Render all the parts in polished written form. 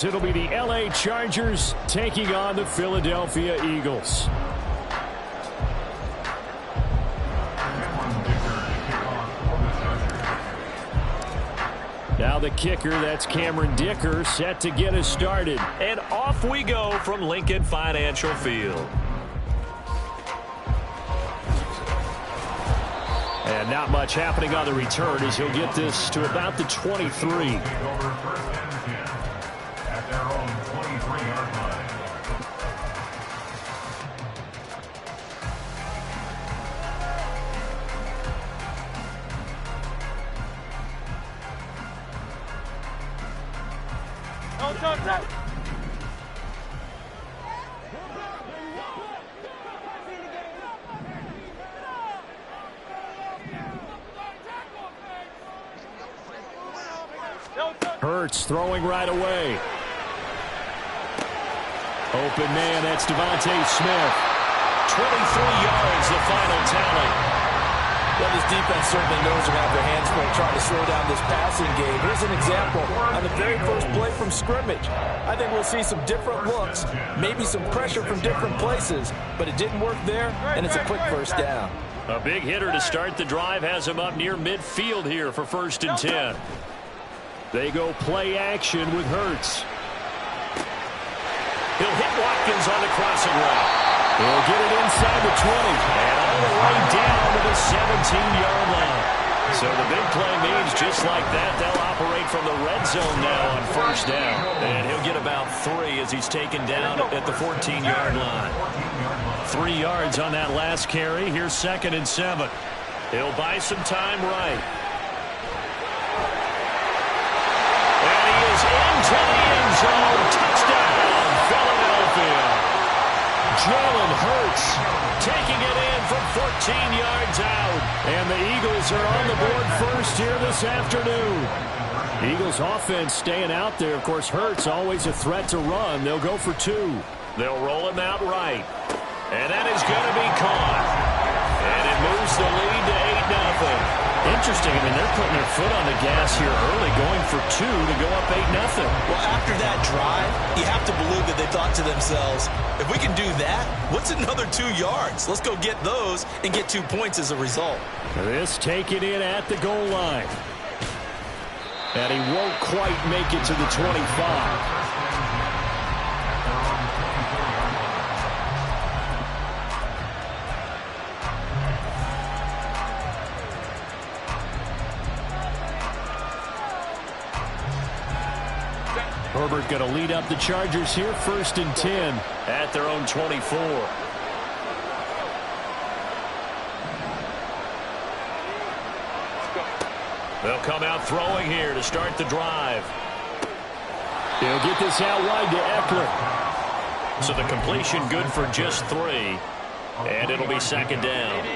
It'll be the LA Chargers taking on the Philadelphia Eagles. Now the kicker, that's Cameron Dicker, set to get us started. And off we go from Lincoln Financial Field. And not much happening on the return as he'll get this to about the 23. Hurts throwing right away. Open man, that's Devontae Smith. 23 yards, the final tally. Well, this defense certainly knows they're going to have their hands full trying to slow down this passing game. Here's an example on the very first play from scrimmage. I think we'll see some different looks, maybe some pressure from different places, but it didn't work there, and it's a quick first down. A big hitter to start the drive has him up near midfield here for 1st and 10. They go play action with Hurts. He'll hit Watkins on the crossing route. He'll get it inside the 20. And all the way down to the 17-yard line. So the big play means just like that, they'll operate from the red zone now on 1st down. And he'll get about 3 as he's taken down at the 14-yard line. 3 yards on that last carry. Here's 2nd and 7. He'll buy some time right. And he is into the end zone. Touchdown, Philadelphia. Jalen Hurts taking it in from 14 yards out. And the Eagles are on the board first here this afternoon. Eagles offense staying out there. Of course, Hurts always a threat to run. They'll go for 2. They'll roll him out right. And that is going to be caught. And it moves the lead to 8-0. Interesting. I mean, they're putting their foot on the gas here early, going for 2 to go up 8-0. Well, after that drive, you have to believe that they thought to themselves, if we can do that, what's another 2 yards? Let's go get those and get 2 points as a result. This taken in at the goal line. And he won't quite make it to the 25. Herbert going to lead up the Chargers here, 1st and 10 at their own 24. They'll come out throwing here to start the drive. He'll get this out wide to Eckler. So the completion good for just 3. And it'll be 2nd down.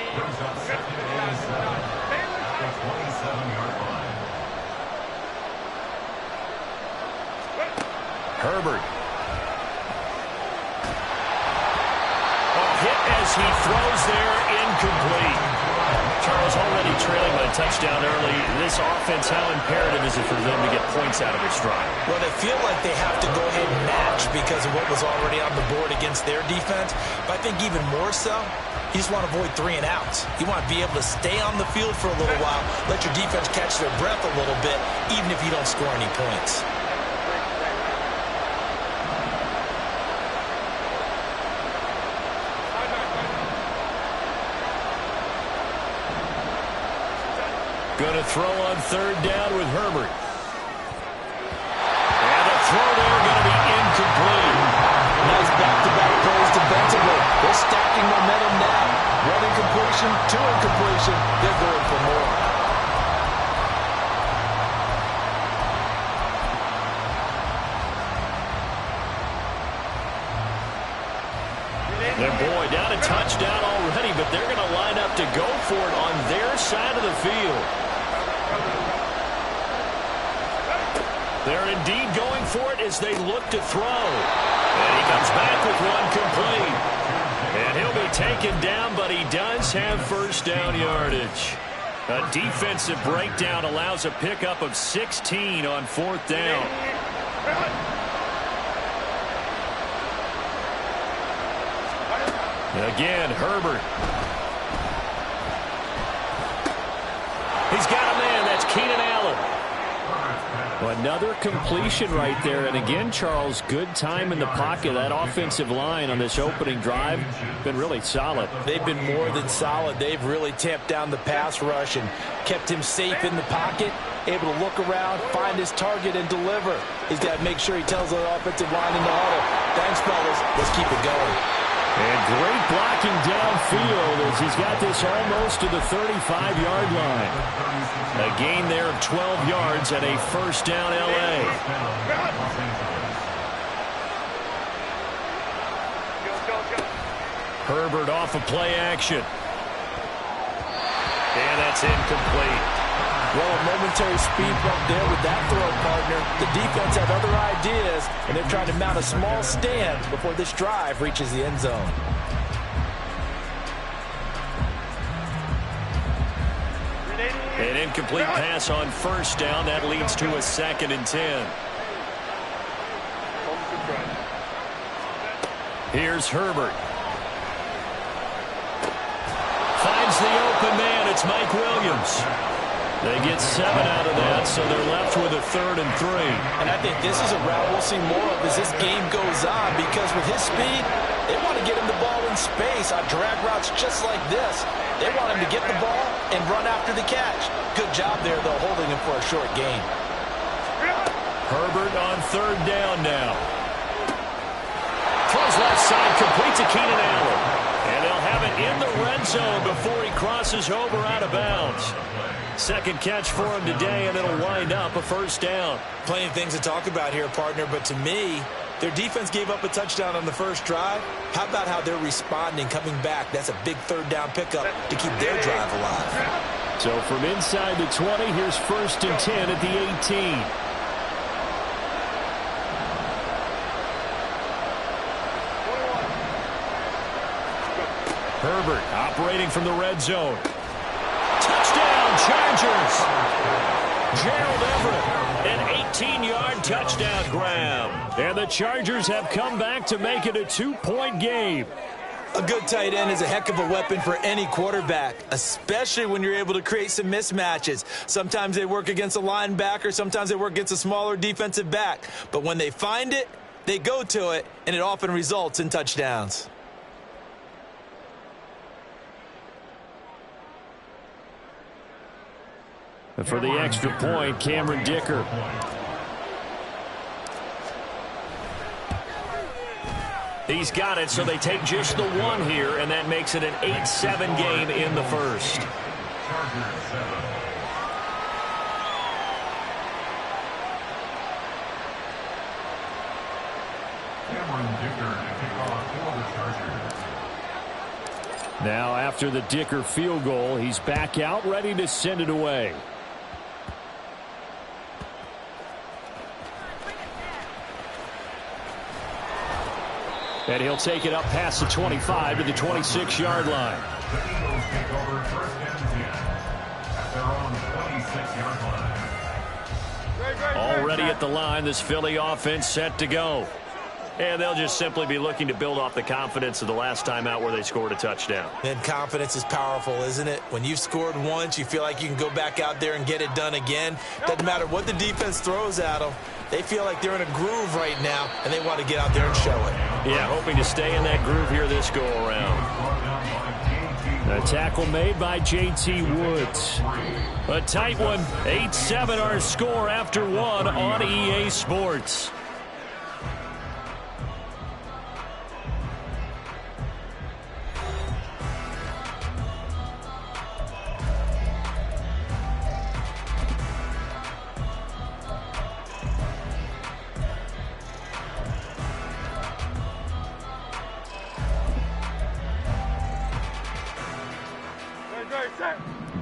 Herbert. Hit as he throws there, incomplete. Charles already trailing by a touchdown early. This offense, how imperative is it for them to get points out of their stride? Well, they feel like they have to go ahead and match because of what was already on the board against their defense. But I think even more so, you just want to avoid 3 and outs. You want to be able to stay on the field for a little while, let your defense catch their breath a little bit, even if you don't score any points. Going to throw on 3rd down with Herbert. And the throw there going to be incomplete. Nice back-to-back plays defensively. They're stacking momentum now. 1 incompletion, 2 incompletion. They're going for more. And boy, down a touchdown already, but they're going to line up to go for it on their side of the field. They're indeed going for it as they look to throw. And he comes back with 1 complete. And he'll be taken down, but he does have 1st down yardage. A defensive breakdown allows a pickup of 16 on 4th down. Again, Herbert. He's got a man. That's Keenan Allen. Another completion right there. And again, Charles, good time in the pocket. That offensive line on this opening drive been really solid. They've been more than solid. They've really tamped down the pass rush and kept him safe in the pocket, able to look around, find his target, and deliver. He's got to make sure he tells the offensive line in the huddle, thanks, fellas. Let's keep it going. And great blocking downfield as he's got this almost to the 35-yard line. A gain there of 12 yards and a first down L.A. Herbert off of play action. And that's incomplete. Well, a momentary speed bump there with that throw, partner. The defense had other ideas, and they're trying to mount a small stand before this drive reaches the end zone. An incomplete pass on first down. That leads to a 2nd and 10. Here's Herbert. Finds the open man. It's Mike Williams. They get 7 out of that, so they're left with a 3rd and 3. And I think this is a route we'll see more of as this game goes on, because with his speed, they want to get him the ball in space on drag routes just like this. They want him to get the ball and run after the catch. Good job there, though, holding him for a short gain. Herbert on 3rd down now. Throws left side, complete to Keenan Allen. And they'll have it in the red zone before he crosses over out of bounds. 2nd catch for him today, and it'll wind up a first down. Plenty of things to talk about here, partner, but to me, their defense gave up a touchdown on the first drive. How about how they're responding, coming back? That's a big 3rd down pickup to keep their drive alive. So from inside the 20, here's 1st and 10 at the 18. Herbert operating from the red zone. Touchdown, Chargers. Gerald Everett, an 18-yard touchdown grab. And the Chargers have come back to make it a 2-point game. A good tight end is a heck of a weapon for any quarterback, especially when you're able to create some mismatches. Sometimes they work against a linebacker, sometimes they work against a smaller defensive back. But when they find it, they go to it, and it often results in touchdowns. And for the extra point, Cameron Dicker. He's got it, so they take just the 1 here, and that makes it an 8-7 game in the first. Now, after the Dicker field goal, he's back out, ready to send it away. And he'll take it up past the 25 to the 26-yard line. Already at the line, this Philly offense set to go. And they'll just simply be looking to build off the confidence of the last time out where they scored a touchdown. And confidence is powerful, isn't it? When you've scored once, you feel like you can go back out there and get it done again. Doesn't matter what the defense throws at them. They feel like they're in a groove right now, and they want to get out there and show it. Yeah, hoping to stay in that groove here this go-around. A tackle made by J.T. Woods. A tight one. 8-7 our score after 1 on EA Sports.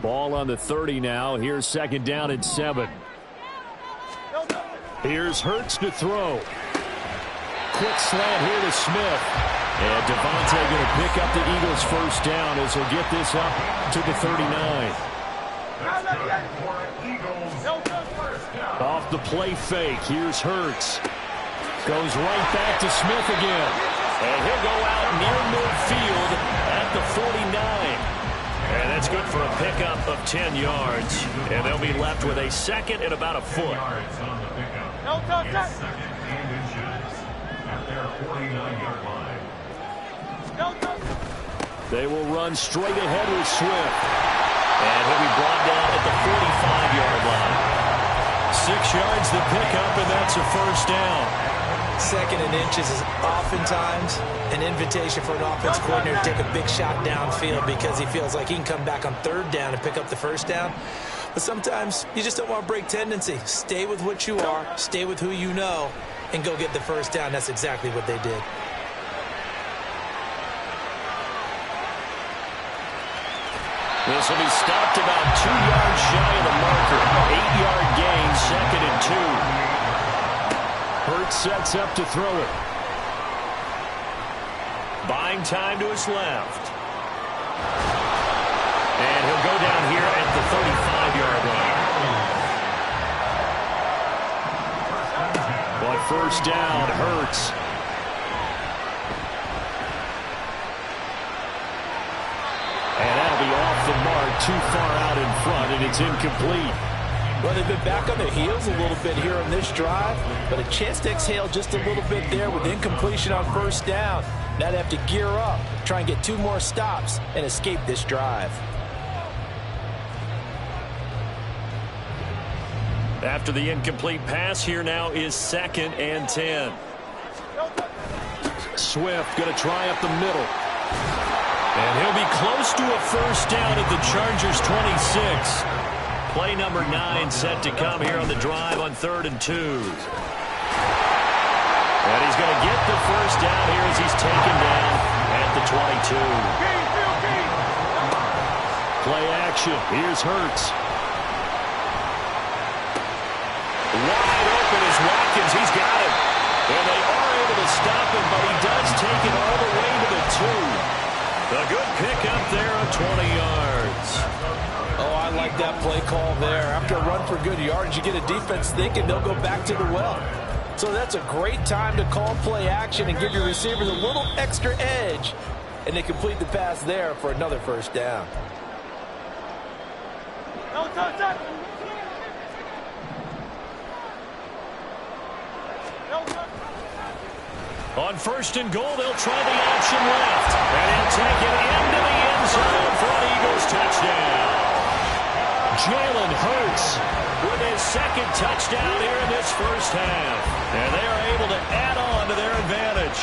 Ball on the 30 now. Here's 2nd down and 7. Here's Hurts to throw. Quick slant here to Smith. And Devontae going to pick up the Eagles' first down as he'll get this up to the 39. Off the play fake. Here's Hurts. Goes right back to Smith again. And he'll go out near midfield at the 49. And that's good for a pickup of 10 yards. And they'll be left with a second and about a foot. They will run straight ahead with Swift. And he'll be brought down at the 45-yard line. 6 yards the pickup, and that's a first down. Second and inches is oftentimes an invitation for an offense coordinator to take a big shot downfield because he feels like he can come back on third down and pick up the first down. But sometimes you just don't want to break tendency. Stay with what you are, stay with who you know, and go get the first down. That's exactly what they did. This will be stopped about 2 yards shy of the marker. 8-yard gain, second and 2. Hurts sets up to throw it. Buying time to his left. And he'll go down here at the 35-yard line. But first down, Hurts. And that'll be off the mark, too far out in front, and it's incomplete. Well, they've been back on their heels a little bit here on this drive, but a chance to exhale just a little bit there with incompletion on first down. Now they have to gear up, try and get 2 more stops, and escape this drive. After the incomplete pass, here now is second and 10. Swift going to try up the middle. And he'll be close to a first down at the Chargers' 26. Play number 9 set to come here on the drive on 3rd and 2. And he's going to get the first down here as he's taken down at the 22. Play action. Here's Hurts. Wide open is Watkins. He's got it. And they are able to stop him, but he does take it all the way to the 2. A good pickup there of 20 yards. Oh, I like that play call there. After a run for good yards, you get a defense thinking they'll go back to the well. So that's a great time to call play action and give your receivers a little extra edge. And they complete the pass there for another first down. On 1st and goal, they'll try the option left. And he'll take it into the end zone for an Eagles touchdown. Jalen Hurts with his second touchdown here in this first half. And they are able to add on to their advantage.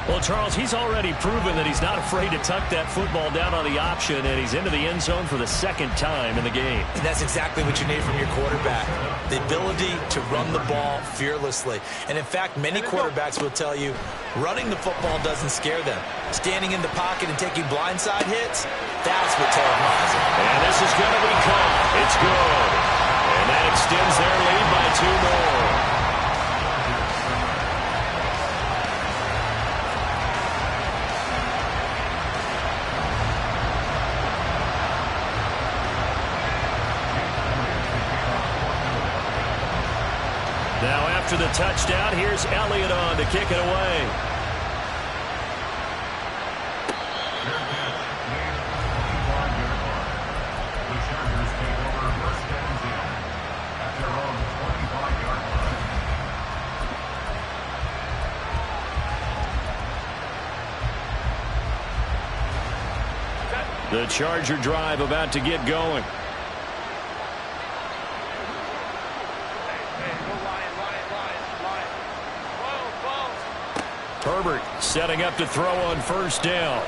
Well, Charles, he's already proven that he's not afraid to tuck that football down on the option, and he's into the end zone for the second time in the game. And that's exactly what you need from your quarterback, the ability to run the ball fearlessly. And, in fact, many quarterbacks will tell you running the football doesn't scare them. Standing in the pocket and taking blindside hits, that's what terrifies them. And this is going to be caught. It's good. And that extends their lead by 2 more. Now after the touchdown, here's Elliott on to kick it away. The Charger drive about to get going. Herbert setting up to throw on first down.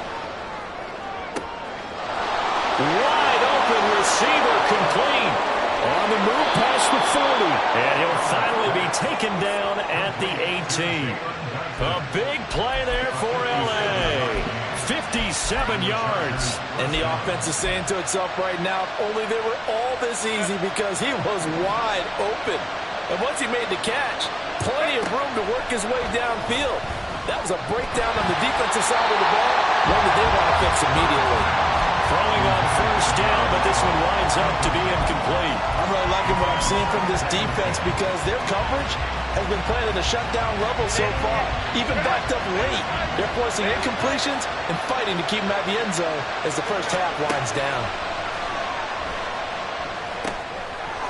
Wide open receiver complete. On the move past the 40. And he'll finally be taken down at the 18. A big play there for L.A. 57 yards. And the offense is saying to itself right now, if only they were all this easy, because he was wide open. And once he made the catch, plenty of room to work his way downfield. That was a breakdown on the defensive side of the ball, one that they want to fix immediately. Throwing on first down, but this one winds up to be incomplete. I'm really liking what I'm seeing from this defense because their coverage has been playing at a shutdown level so far. Even backed up late, they're forcing incompletions and fighting to keep them at the end zone as the first half winds down.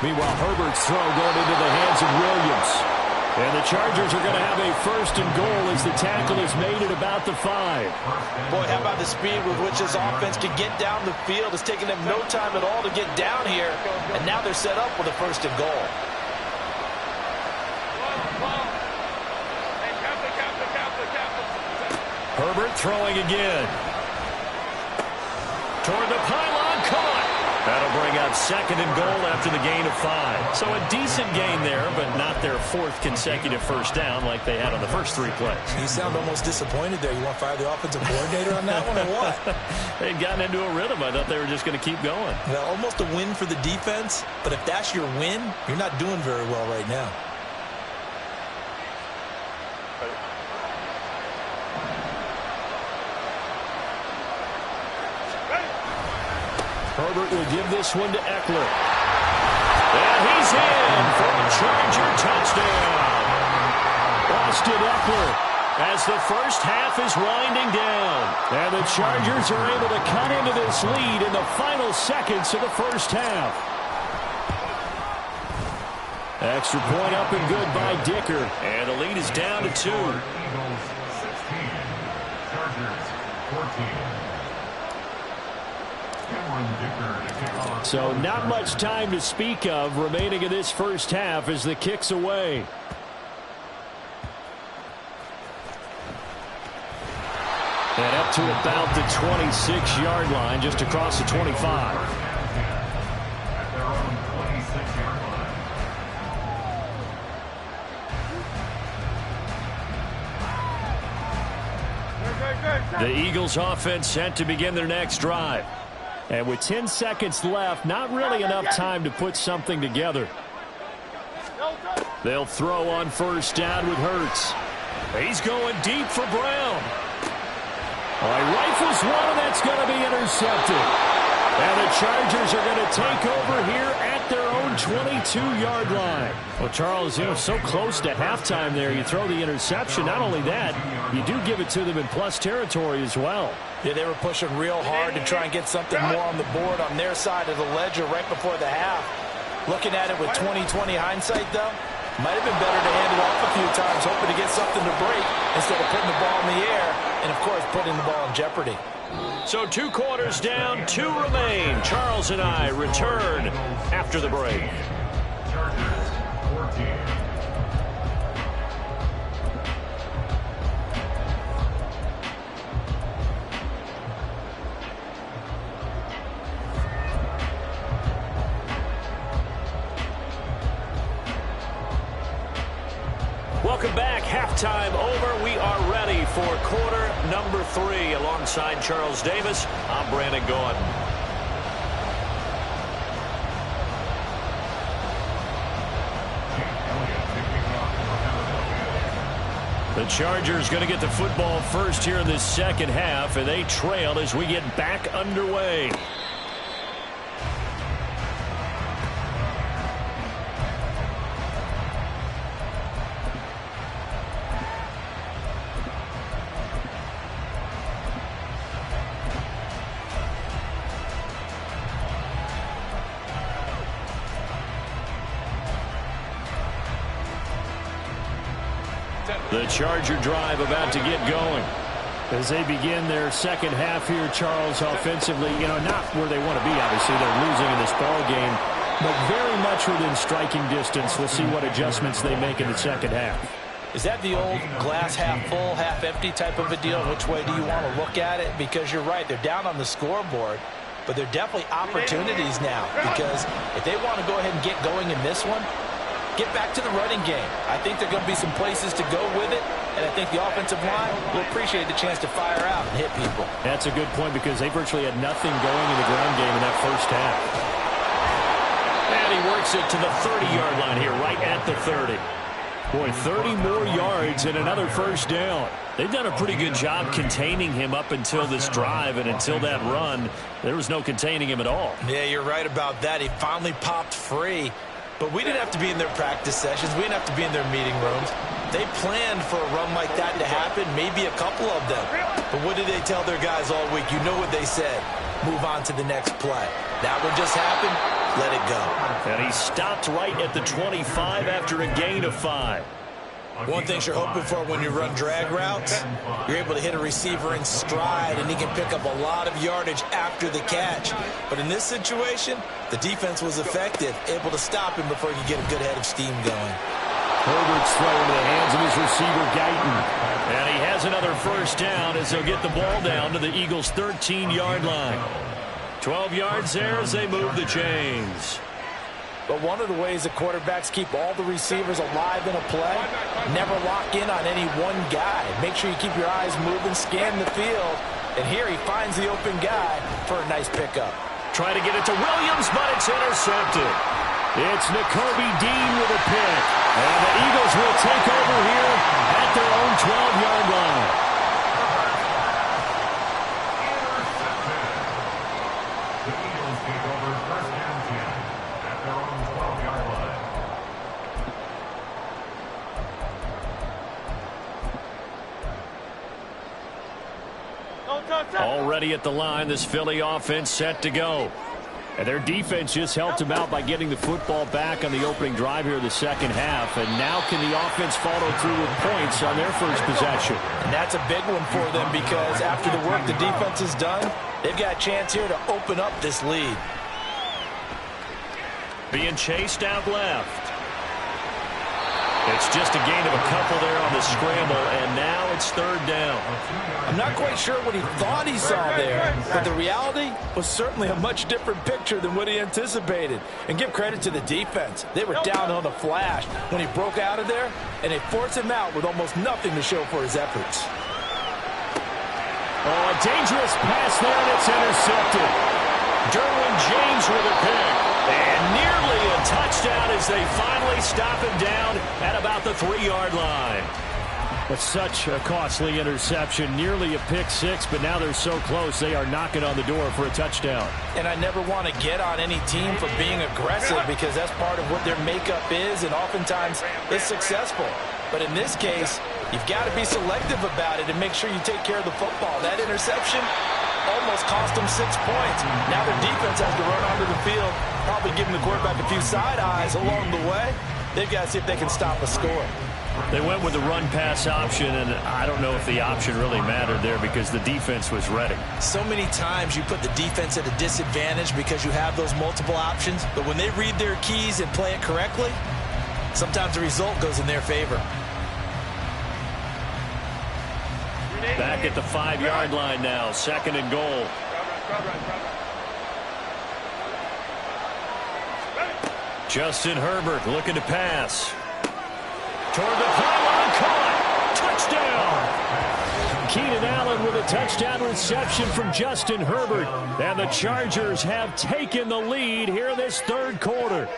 Meanwhile, Herbert's throw going into the hands of Williams. And the Chargers are going to have a first and goal as the tackle is made at about the 5. Boy, how about the speed with which this offense can get down the field? It's taken them no time at all to get down here, and now they're set up with a first and goal. Herbert throwing again. Toward the pylon, caught. That'll bring up second and goal after the gain of 5. So a decent gain there, but not their 4th consecutive first down like they had on the first 3 plays. You sound almost disappointed there. You want to fire the offensive coordinator on that one or what? They'd gotten into a rhythm. I thought they were just going to keep going. Well, almost a win for the defense, but if that's your win, you're not doing very well right now. Herbert will give this one to Eckler. And he's in for a Charger touchdown. Austin Eckler as the first half is winding down. And the Chargers are able to cut into this lead in the final seconds of the first half. Extra point up and good by Dicker. And the lead is down to 2. Eagles 16, Chargers 14. So not much time to speak of remaining in this first half as the kick's away. And up to about the 26-yard line, just across the 25. The Eagles offense set to begin their next drive. And with 10 seconds left, not really enough time to put something together. They'll throw on first down with Hurts. He's going deep for Brown. Well, he rifles one, and that's going to be intercepted. And the Chargers are going to take over here at their own 22-yard line. Well, Charles, so close to halftime there. You throw the interception. Not only that, you do give it to them in plus territory as well. Yeah, they were pushing real hard to try and get something more on the board on their side of the ledger right before the half. Looking at it with 20/20 hindsight, though, might have been better to hand it off a few times, hoping to get something to break instead of putting the ball in the air and, of course, putting the ball in jeopardy. So 2 quarters down, 2 remain. Charles and I return after the break. Chargers 14. Welcome back. Halftime over. We are ready for quarter number 3. Alongside Charles Davis, I'm Brandon Gordon. The Chargers going to get the football first here in this second half, and they trail as we get back underway. The Charger drive about to get going. As they begin their second half here, Charles, offensively, not where they want to be, obviously. They're losing in this ball game, but very much within striking distance. We'll see what adjustments they make in the second half. Is that the old glass half full, half empty type of a deal? Which way do you want to look at it? Because you're right, they're down on the scoreboard, but they're definitely opportunities now. Because if they want to go ahead and get going in this one, get back to the running game. I think there are going to be some places to go with it, and I think the offensive line will appreciate the chance to fire out and hit people. That's a good point because they virtually had nothing going in the ground game in that first half. And he works it to the 30-yard line here, right at the 30. Boy, 30 more yards and another first down. They've done a pretty good job containing him up until this drive, and until that run, there was no containing him at all. Yeah, you're right about that. He finally popped free. But we didn't have to be in their practice sessions. We didn't have to be in their meeting rooms. They planned for a run like that to happen, maybe a couple of them. But what did they tell their guys all week? You know what they said. Move on to the next play. That one just happened. Let it go. And he stopped right at the 25 after a gain of 5. One thing you're hoping for when you run drag routes, you're able to hit a receiver in stride, and he can pick up a lot of yardage after the catch. But in this situation, the defense was effective, able to stop him before he could get a good head of steam going. Herbert's throw into the hands of his receiver, Guyton. And he has another first down as they'll get the ball down to the Eagles' 13-yard line. 12 yards there as they move the chains. But one of the ways that quarterbacks keep all the receivers alive in a play, never lock in on any one guy. Make sure you keep your eyes moving, scan the field. And here he finds the open guy for a nice pickup. Try to get it to Williams, but it's intercepted. It's Nakobe Dean with a pick. And the Eagles will take over here at their own 12-yard line. The Eagles take over first and 10 at their own 12-yard line. Already at the line, this Philly offense set to go. And their defense just helped him out by getting the football back on the opening drive here in the second half. And now can the offense follow through with points on their first possession? And that's a big one for them because after the work the defense has done, they've got a chance here to open up this lead. Being chased out left. It's just a gain of a couple there on the scramble, and now it's third down. I'm not quite sure what he thought he saw there, but the reality was certainly a much different picture than what he anticipated. And give credit to the defense. They were down on the flash when he broke out of there, and they forced him out with almost nothing to show for his efforts. Oh, a dangerous pass there, and it's intercepted. Derwin James with a pick. And nearly a touchdown as they finally stop him down at about the 3-yard line. That's such a costly interception. Nearly a pick six, but now they're so close they are knocking on the door for a touchdown. And I never want to get on any team for being aggressive because that's part of what their makeup is, and oftentimes it's successful. But in this case, you've got to be selective about it and make sure you take care of the football. That interception almost cost them 6 points. Now their defense has to run onto the field, probably giving the quarterback a few side eyes along the way. They've got to see if they can stop a score. They went with the run-pass option, and I don't know if the option really mattered there because the defense was ready. So many times you put the defense at a disadvantage because you have those multiple options, but when they read their keys and play it correctly, sometimes the result goes in their favor. Back at the 5-yard line now, second and goal. Justin Herbert looking to pass. Toward the pylon, caught. Touchdown. Keenan Allen with a touchdown reception from Justin Herbert. And the Chargers have taken the lead here in this third quarter.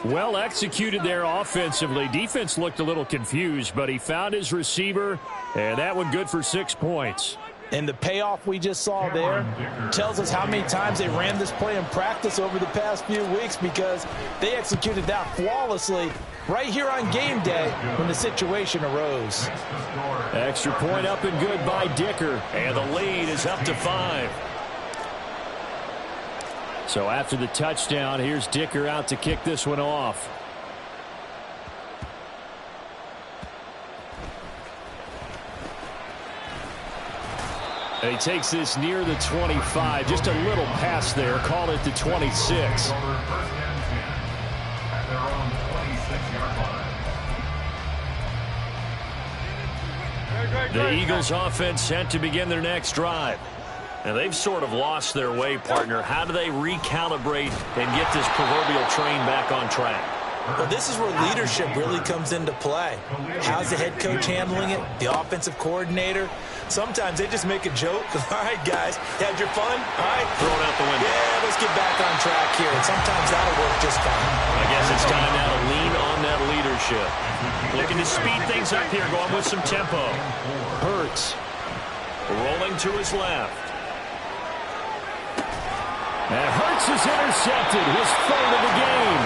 Well executed there offensively. Defense looked a little confused, but he found his receiver, and that one good for 6 points. And the payoff we just saw there tells us how many times they ran this play in practice over the past few weeks because they executed that flawlessly right here on game day when the situation arose. Extra point up and good by Dicker, and the lead is up to 5. So after the touchdown, here's Dicker out to kick this one off. And he takes this near the 25. Just a little pass there. Call it the 26. The Eagles offense set to begin their next drive. And they've sort of lost their way, partner. How do they recalibrate and get this proverbial train back on track? Well, this is where leadership really comes into play. How's the head coach handling it? The offensive coordinator? Sometimes they just make a joke. All right, guys, had your fun? All right. Throw it out the window. Yeah, let's get back on track here. And sometimes that'll work just fine. I guess it's time now to lean on that leadership. championship. Looking to speed things up here, going with some tempo. Hurts. Rolling to his left. And Hurts is intercepted. His third of the game.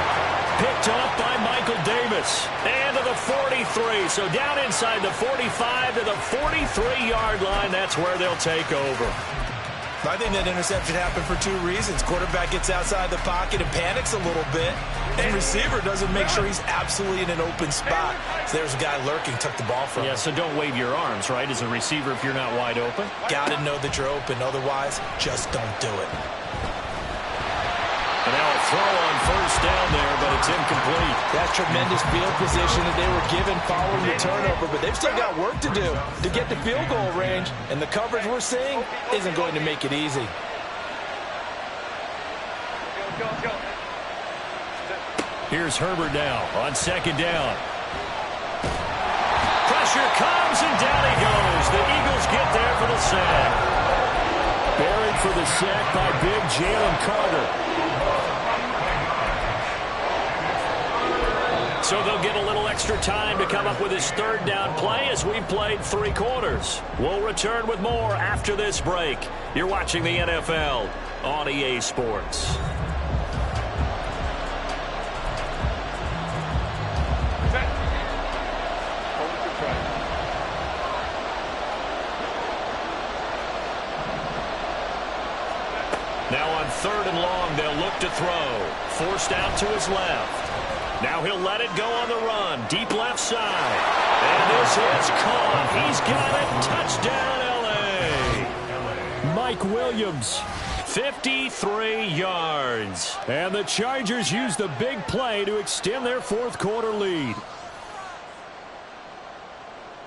Picked off by Michael Davis. And to the 43. So down inside the 45 to the 43-yard line. That's where they'll take over. I think that interception happened for two reasons. Quarterback gets outside the pocket and panics a little bit. And receiver doesn't make sure he's absolutely in an open spot. So there's a guy lurking, took the ball from him. Yeah, so don't wave your arms, right, as a receiver if you're not wide open. Got to know that you're open. Otherwise, just don't do it. And now a throw on first down there, but it's incomplete. That tremendous field position that they were given following the turnover, but they've still got work to do to get to field goal range, and the coverage we're seeing isn't going to make it easy. Here's Herbert now on second down. Pressure comes, and down he goes. The Eagles get there for the sack. Buried for the sack by big Jalen Carter. So they'll get a little extra time to come up with his third down play as we've played 3 quarters. We'll return with more after this break. You're watching the NFL on EA Sports. Now on third and long, they'll look to throw. Forced out to his left. Now he'll let it go on the run. Deep left side. And this is caught. He's got it. Touchdown, L.A. Mike Williams, 53 yards. And the Chargers use the big play to extend their fourth quarter lead.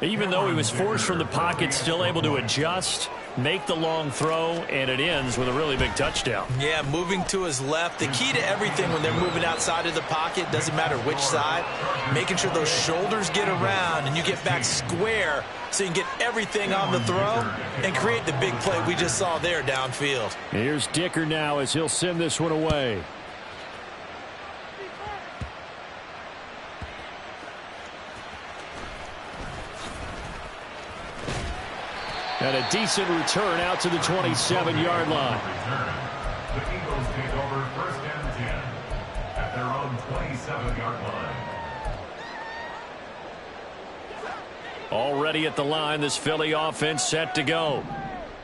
Even though he was forced from the pocket, still able to adjust, make the long throw, and it ends with a really big touchdown. Yeah, moving to his left. The key to everything when they're moving outside of the pocket, doesn't matter which side, making sure those shoulders get around and you get back square so you can get everything on the throw and create the big play we just saw there downfield. Here's Dicker now as he'll send this one away. And a decent return out to the 27-yard line. The Eagles take over first and 10 at their own 27-yard line. Already at the line, this Philly offense set to go.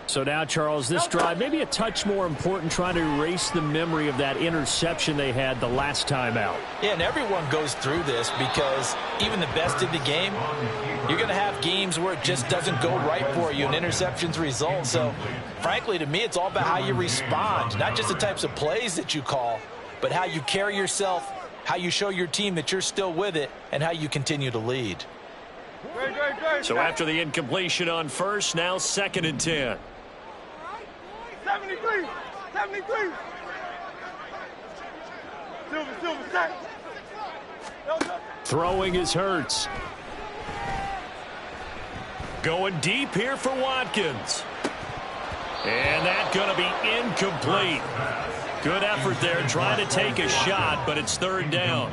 So now, Charles, this drive maybe a touch more important, trying to erase the memory of that interception they had the last time out. Yeah, and everyone goes through this because even the best in the game, you're going to have games where it just doesn't go right for you and interceptions result. So, frankly, to me, it's all about how you respond, not just the types of plays that you call, but how you carry yourself, how you show your team that you're still with it, and how you continue to lead. So after the incompletion on first, now second and 10. 73. Silver, sack. Throwing is Hurts. Going deep here for Watkins. And that's going to be incomplete. Good effort there trying to take a shot, but it's third down.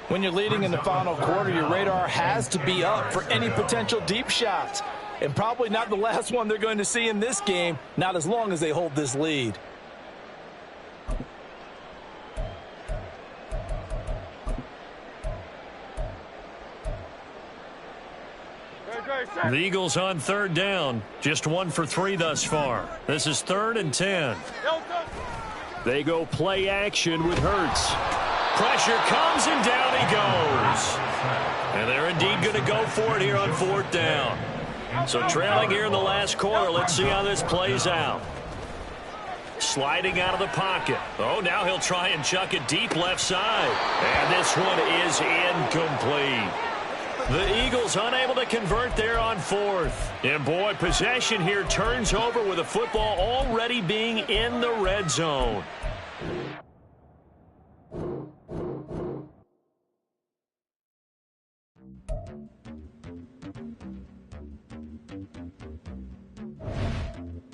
When you're leading in the final quarter, your radar has to be up for any potential deep shots. And probably not the last one they're going to see in this game, not as long as they hold this lead. The Eagles on third down. Just 1 for 3 thus far. This is third and 10. They go play action with Hurts. Pressure comes and down he goes. And they're indeed going to go for it here on fourth down. So trailing here in the last quarter, let's see how this plays out. Sliding out of the pocket. Oh, now he'll try and chuck it deep left side. And this one is incomplete. The Eagles unable to convert there on fourth. And boy, possession here turns over with the football already being in the red zone.